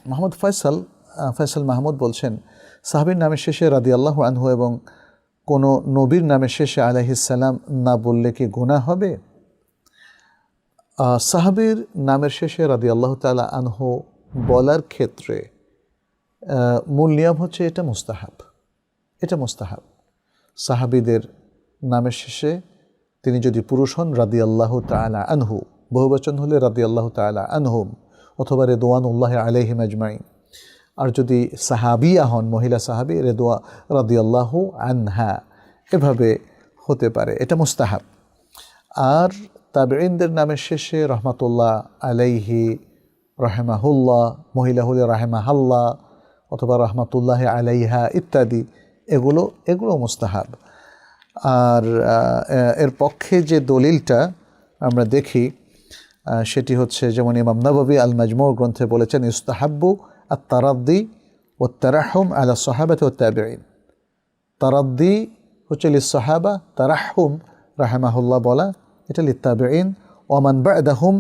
মোহাম্মদ ফয়সাল মাহমুদ বলছেন, সাহাবীর নামের শেষে রাদিয়াল্লাহু আনহু এবং কোনো নবীর নামের শেষে আলাইহিস সালাম না বললে কি গুনাহ হবে? সাহাবীর নামের শেষে রাদিয়াল্লাহু তাআলা আনহু বলার ক্ষেত্রে মূল নিয়ম হচ্ছে এটা মুস্তাহাব। সাহাবীদের নামের শেষে তিনি যদি পুরুষ হন রাদিয়াল্লাহু তাআলা আনহু, বহুবচন হলে রাদিয়াল্লাহু তাআলা আনহুম অথবা রিদওয়ানুল্লাহি আলাইহিম আজমাইন, আর যদি সাহাবিয়া হন মহিলা সাহাবী রাদিয়াল্লাহু আনহা, এভাবে হতে পারে, এটা মুস্তাহাব। আর তাবেঈনদের নামের শেষে রহমাতুল্লাহ আলাইহি, রাহিমাহুল্লাহ, মহিলা হলে রাহিমাহাল্লাহ অথবা রহমাতুল্লাহি আলাইহা ইত্যাদি, এগুলো মুস্তাহাব। আর এর পক্ষে যে দলিলটা আমরা দেখি সেটি হচ্ছে, যেমন ইমাম নববী আল মাজমু' গ্রন্থে বলেছেন, ইস্তাহাব্বু আত-তারাদ্দি ওয়াত তারাহুম আলা সাহাবাতি ওয়াত তাবিঈন। তারাদ্দি হচ্ছে লিস-সাহাবা, তারাহুম রাহিমাহুল্লাহ বলা এটা লিত-তাবিঈন ওয়া মান বা'দাহুম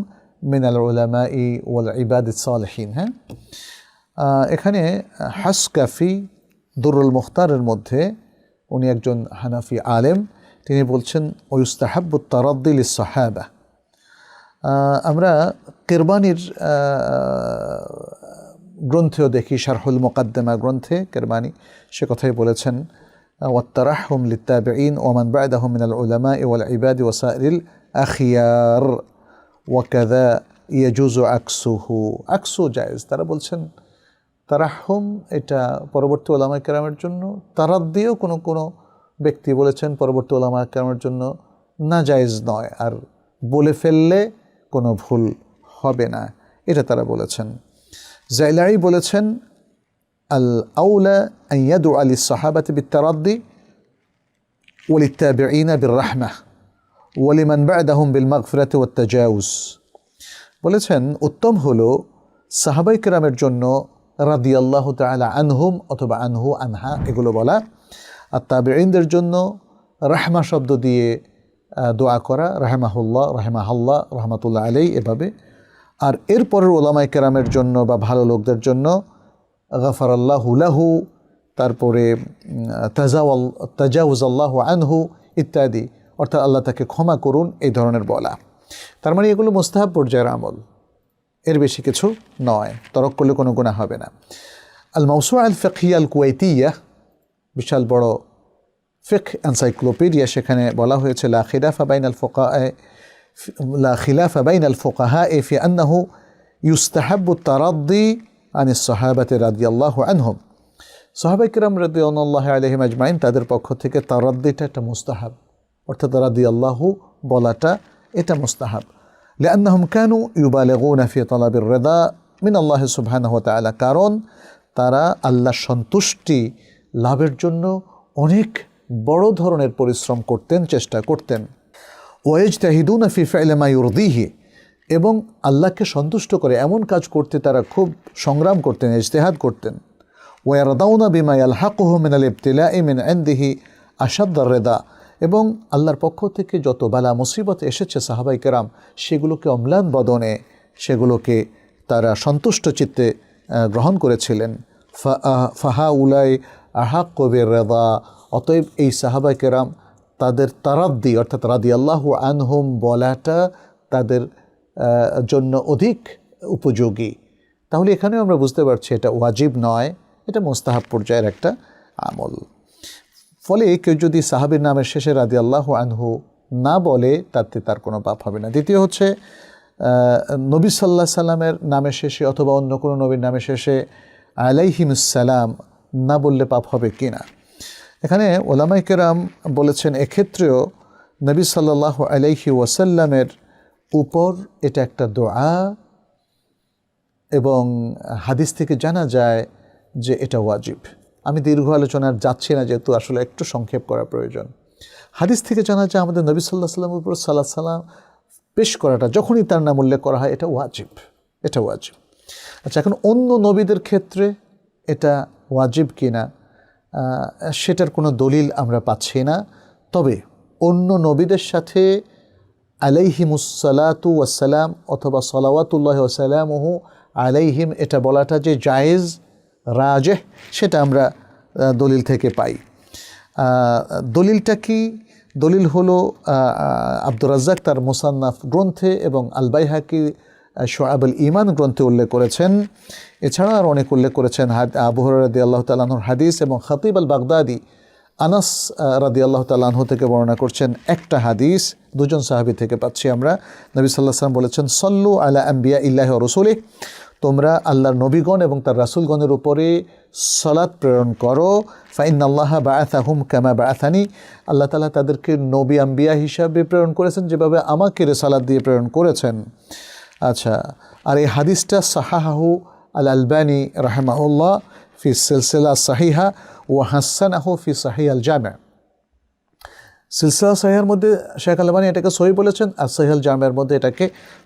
মিনাল উলামাই ওয়াল ইবাদিস সালিহিন। হ্যাঁ, এখানে হাসকাফি দুরুল মুখতারের মধ্যে, উনি একজন হানাফি আলেম, তিনি বলছেন ওয়ুস্তাহাব্বু আত-তারাদ্দি লিস-সাহাবা। আমরা কিরমানির গ্রন্থেও দেখি, শারহুল মুকাদ্দিমা গ্রন্থে কিরমানি সে কথাই বলেছেন, ওয়াত-তারাহুম লিত-তাবিঈন ওয়া মান বা'দাহুম মিনাল উলামাই ওয়াল ইবাদি ওয়া সাইরিল আখিয়ার ওয়া কাযা ইয়াজুজু আকসু জায়েজ। তারা বলছেন তারাহুম এটা পরবর্তী উলামায়ে কেরামের জন্য, তারাদ্দিও কোনো ব্যক্তি বলেছেন পরবর্তী উলামায়ে কেরামের জন্য না জায়েজ নয়, আর বলে ফেললে কোনো ভুল হবে না, এটা তারা বলেছেন। জাইলাই বলেছেন আল আউলা আন ইয়াদুআ লিস-সাহাবাতি বিত-তারাদ্দি ওয়া লিত-তাবিঈনা বির-রাহমাহ ওয়া লিমান বা'দাহুম বিল-মাগফিরাতি ওয়াত-তাজাউজ। বলেছেন উত্তম হলো সাহাবায়ে কেরামের জন্য রাদিয়াল্লাহু তাআলা আনহুম অথবা আনহু আনহা এগুলো বলা, আর তাবিঈনদের জন্য রাহমা শব্দ দিয়ে দোয়া করা, রাহমাহুল্লাহ, রাহমাহাল্লাহ, রহমাতুল্লাহ আলাইহি, এভাবে। আর এরপরের উলামায়ে কেরামের জন্য বা ভালো লোকদের জন্য গাফারাল্লাহু লাহু, তারপরে তাজাউজাল্লাহু আনহু ইত্যাদি, অর্থাৎ আল্লাহ তাকে ক্ষমা করুন, এই ধরনের বলা। তার মানে এগুলো মুস্তাহাব পর্যায়ের আমল, এর বেশি কিছু নয়, তরক করলে কোনো গুনাহ হবে না। আল মাওসুআ আল ফিকহিয়া আল কুওয়াইতিয়া, বিশাল বড় ফিকহ এনসাইক্লোপিডিয়া, সেখানে বলা হয়েছে লা খিলাফা বাইনাল ফুকাহা ফি আন্নাহু ইউস্তাহাব্বু তারাদ্দি আনিস সাহাবাতি রাদিয়াল্লাহু আনহুম। সাহাবায়ে কেরাম রাদিয়াল্লাহু আলাইহিম আজমাইন তাদের পক্ষ থেকে তারাদ্দিটা একটা মুস্তাহাব, অর্থাৎ রাদিয়াল্লাহু বলাটা এটা মুস্তাহাব। লিআন্নাহুম কানু ইউবালিগুনা ফি তালাবির রিদা মিন আল্লাহ সুবহানাহু ওয়া তাআলা, কারণ তারা আল্লাহর সন্তুষ্টি লাভের জন্য অনেক বড় ধরনের পরিশ্রম করতেন, চেষ্টা করতেন। ওয়াজতাহিদুনা ফি ফি'লি মা ইউরদিহি, এবং আল্লাহকে সন্তুষ্ট করে এমন কাজ করতে তারা খুব সংগ্রাম করতেন, ইজতিহাদ করতেন। ওয়ারদাউনা বিমা ইয়ালহাকুহু মিনাল ইবতিলাই মিন ইনদিহি আশাদ্দার রিদা, এবং আল্লাহর পক্ষ থেকে যত বালা মুসিবত এসেছে সাহাবায়ে কেরাম সেগুলোকে অম্লান বদনে, সেগুলোকে তারা সন্তুষ্ট চিত্তে গ্রহণ করেছিলেন। ফাহাউলাই আহাক্কু বির-রিদা, অতএব এই সাহাবায়ে কেরাম তাদের তারাদ্দি অর্থাৎ রাদিয়াল্লাহু আনহুম বলাটা তাদের জন্য অধিক উপযোগী। তাহলে এখানেও আমরা বুঝতে পারছি এটা ওয়াজিব নয়, এটা মুস্তাহাব পর্যায়ের একটা আমল। ফলে কেউ যদি সাহাবীর নামের শেষে রাদিয়াল্লাহু আনহু না বলে তাতে তার কোনো পাপ হবে না। দ্বিতীয় হচ্ছে নবী সাল্লাল্লাহু আলাইহি সাল্লামের নামের শেষে অথবা অন্য কোনো নবীর নামের শেষে আলাইহিমুস সালাম না বললে পাপ হবে কি না। এখানে উলামায়ে কেরাম বলেছেন এক্ষেত্রেও নবী সাল্লাল্লাহু আলাইহি ওয়াসাল্লামের উপর এটা একটা দোয়া, এবং হাদিস থেকে জানা যায় যে এটা ওয়াজিব। আমি দীর্ঘ আলোচনার যাচ্ছি না, যেহেতু আসলে একটু সংক্ষেপ করা প্রয়োজন। হাদিস থেকে জানা যায় আমাদের নবী সাল্লাল্লাহু আলাইহি ওয়াসাল্লামের উপর সালাত সালাম পেশ করাটা যখনই তার নাম উল্লেখ করা হয় এটা ওয়াজিব, এটা ওয়াজিব। আচ্ছা, এখন অন্য নবীদের ক্ষেত্রে এটা ওয়াজিব কিনা সেটার কোনো দলিল আমরা পাচ্ছি না। তবে অন্য নবীদের সাথে আলাইহিমুস সালাতু ওয়াস সালাম অথবা সালাওয়াতুল্লাহি ওয়া সালামুহু আলাইহিম এটা বলাটা যে জায়েজ রাজেহ সেটা আমরা দলিল থেকে পাই। দলিলটা কি? দলিল হলো আব্দুর রাজ্জাক তার মুসান্নাফ গ্রন্থে এবং আল বাইহাকি শুআবুল ঈমান গ্রন্থে উল্লেখ করেছেন। এছাড়া আর অনেক উল্লেখ করেছেন আবু হুরায়রা রাদিয়াল্লাহু তাআলা আনহুর হাদিস, এবং খতিব আল বাগদাদি আনাস রাদিয়াল্লাহু তাআলা আনহু থেকে বর্ণনা করছেন একটা হাদিস, দুজন সাহাবী থেকে পাচ্ছি আমরা। নবী সাল্লাল্লাহু আলাইহি ওয়াসাল্লাম বলেছেন, সল্লু আলা আম্বিয়া ইল্লাহি ওয়া রাসূলিহি, তোমরা আল্লাহর নবীগণ এবং তার রাসূলগণের উপরে সালাত প্রেরণ করো। ফাইন্নাল্লাহা বাআসাহুম কামা বাআসানি, আল্লাহ তাআলা তাদেরকে নবী আম্বিয়া হিসাবে প্রেরণ করেছেন যেভাবে আমাকে রিসালাত দিয়ে প্রেরণ করেছেন। আচ্ছা, আর এই হাদিসটা সাহাহাহু আল আলবানী রাহিমাহুল্লাহ ফি সিলসিলা সাহিহা ওয়া হাসানাহু ফি সহিহ আল জামি'। সিলসিলা সাহিহার মধ্যে শেখ আলবানী এটাকে সহিহ বলেছেন, আর সহিহ আল জামি'র মধ্যে এটাকে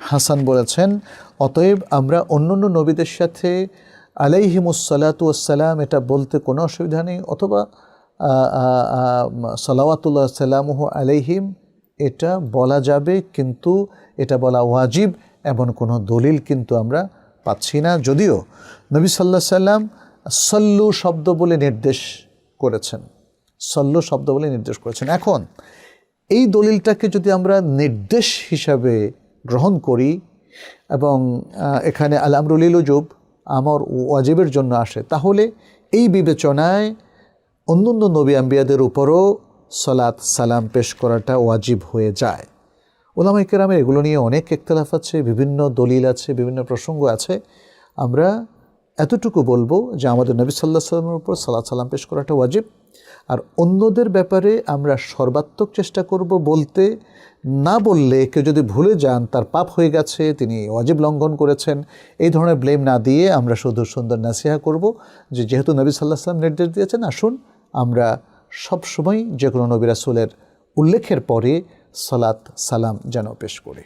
হাসান বলেছেন। অতএব আমরা অন্যান্য নবীদের সাথে আলাইহিমুসসালাতু ওয়াসসালাম এটা বলতে কোনো অসুবিধা নেই, অথবা সালাওয়াতুল্লাহ সাল্লামুহু আলাইহিম এটা বলা যাবে, কিন্তু এটা বলা ওয়াজিব এমন কোনো দলিল কিন্তু আমরা পাচ্ছি না। যদিও নবী সাল্লাল্লাহু আলাইহি সাল্লাম সল্লু শব্দ বলে নির্দেশ করেছেন, সল্লু শব্দ বলে নির্দেশ করেছেন। এখন এই দলিলটাকে যদি আমরা নির্দেশ হিসাবে গ্রহণ করি এবং এখানে আল আমরু লিল উজুব আমর ওয়াজিবের জন্য আসে, তাহলে এই বিবেচনায় অন্যান্য নবী আম্বিয়াদের উপরও সালাত সালাম পেশ করাটা ওয়াজিব হয়ে যায়। উলামায়ে কেরামের এগুলো নিয়ে অনেক ইখতিলাফ আছে, বিভিন্ন দলিল আছে, বিভিন্ন প্রসঙ্গ আছে। আমরা এতটুকু বলবো যে আমাদের নবী সাল্লাল্লাহু আলাইহি ওয়াসাল্লামের উপর সালাত সালাম পেশ করাটা ওয়াজিব, আর অন্যদের ব্যাপারে আমরা সর্বাত্মক চেষ্টা করব বলতে। না বললে কেউ যদি ভুলে যান তার পাপ হয়ে গেছে, তিনি ওয়াজিব লঙ্ঘন করেছেন, এই ধরনের ব্লেম না দিয়ে আমরা শুধু সুন্দর নাসিহা করব যে যেহেতু নবী সাল্লাল্লাহু আলাইহি ওয়াসাল্লাম নির্দেশ দিয়েছেন, আসুন আমরা সবসময় যে কোনো নবী রাসূলের উল্লেখের পরে সালাত সালাম যেন পেশ করি।